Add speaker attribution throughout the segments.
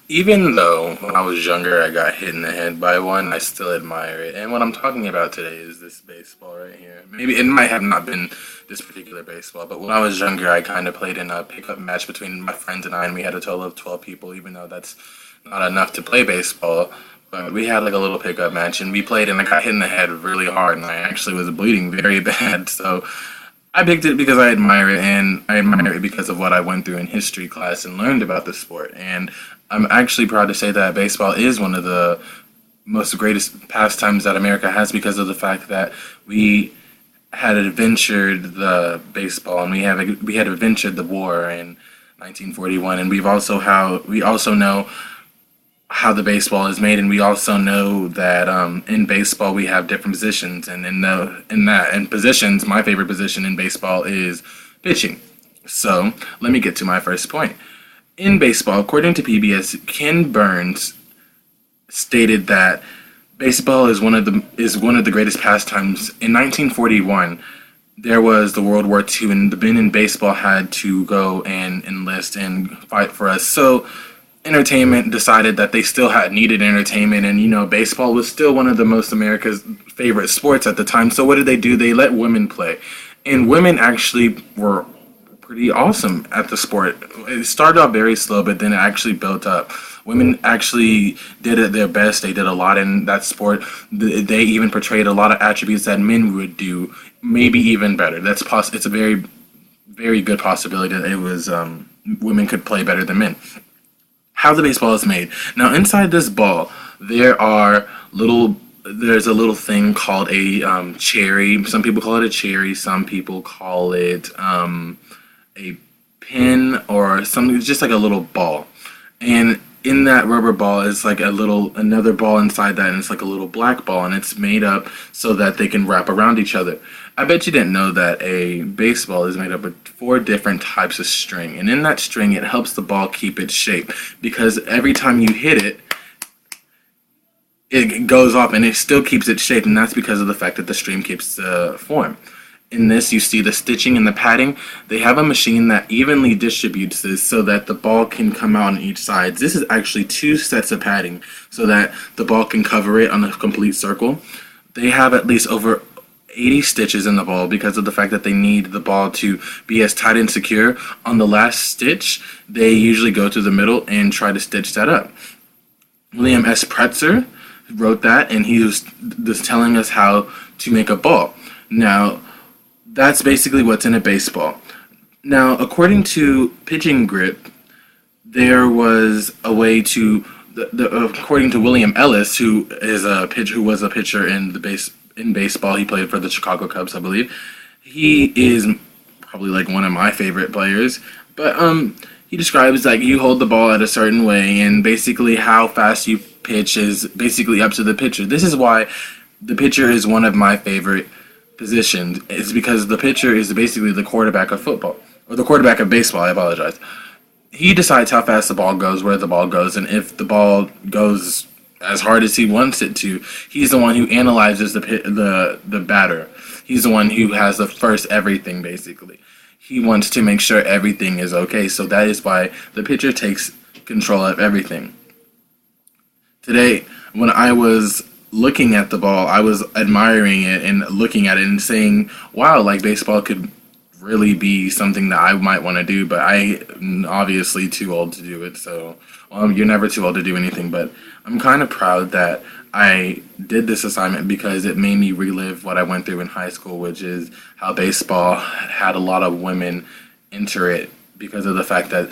Speaker 1: Even though when I was younger I got hit in the head by one, I still admire it. And what I'm talking about today is this baseball right here. Maybe it might have not been this particular baseball, but when I was younger, I kind of played in a pickup match between my friends and I, and we had a total of 12 people, even though that's not enough to play baseball. But we had like a little pickup match, and we played, and I got hit in the head really hard, and I actually was bleeding very bad. So I picked it because I admire it, and I admire it because of what I went through in history class and learned about the sport. And I'm actually proud to say that baseball is one of the most greatest pastimes that America has because of the fact that we had adventured the baseball and we had adventured the war in 1941, and we also know how the baseball is made, and we also know that in baseball we have different positions, and in positions, my favorite position in baseball is pitching. So let me get to my first point. In baseball, according to PBS, Ken Burns stated that baseball is one of the greatest pastimes. In 1941, there was the World War II, and the men in baseball had to go and enlist and fight for us. So entertainment decided that they still had needed entertainment, and baseball was still one of the most America's favorite sports at the time. So what did they do? They let women play, and women actually were pretty awesome at the sport. It started off very slow, but then it actually built up. Women actually did it their best. They did a lot in that sport. They even portrayed a lot of attributes that men would do, maybe even better. It's a very, very good possibility that it was women could play better than men. How the baseball is made. Now, inside this ball, there's a little thing called a cherry. Some people call it a cherry. Some people call it a pin or something. It's just like a little ball. And in that rubber ball is like another ball inside that, and it's like a little black ball, and it's made up so that they can wrap around each other. I bet you didn't know that a baseball is made up of four different types of string, and in that string it helps the ball keep its shape, because every time you hit it, it goes off and it still keeps its shape, and that's because of the fact that the string keeps the form. In this, you see the stitching and the padding. They have a machine that evenly distributes this so that the ball can come out on each side. This is actually two sets of padding so that the ball can cover it on a complete circle. They have at least over 80 stitches in the ball because of the fact that they need the ball to be as tight and secure. On the last stitch, they usually go to the middle and try to stitch that up. William S. Pretzer wrote that, and he was just telling us how to make a ball. Now, that's basically what's in a baseball. Now, according to Pitching Grip, there was a way to, according to William Ellis, who was a pitcher in baseball. He played for the Chicago Cubs, I believe. He is probably like one of my favorite players. But he describes like you hold the ball at a certain way, and basically how fast you pitch is basically up to the pitcher. This is why the pitcher is one of my favorite positioned is because the pitcher is basically the quarterback of football, or the quarterback of baseball, I apologize. He decides how fast the ball goes, where the ball goes, and if the ball goes as hard as he wants it to, he's the one who analyzes the batter. He's the one who has the first everything, basically. He wants to make sure everything is okay, so that is why the pitcher takes control of everything. Today, when I was looking at the ball, I was admiring it and looking at it and saying, wow, like baseball could really be something that I might want to do, but I'm obviously too old to do it. So, well, you're never too old to do anything, but I'm kind of proud that I did this assignment because it made me relive what I went through in high school, which is how baseball had a lot of women enter it because of the fact that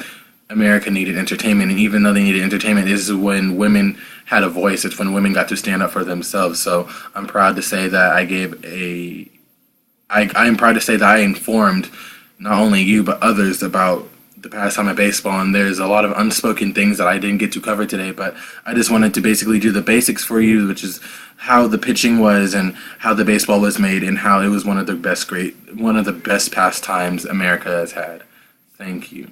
Speaker 1: America needed entertainment, and even though they needed entertainment, this is when women had a voice. It's when women got to stand up for themselves. So I'm proud to say that I am proud to say that I informed not only you but others about the pastime of baseball. And there's a lot of unspoken things that I didn't get to cover today, but I just wanted to basically do the basics for you, which is how the pitching was and how the baseball was made and how it was one of the best pastimes America has had. Thank you.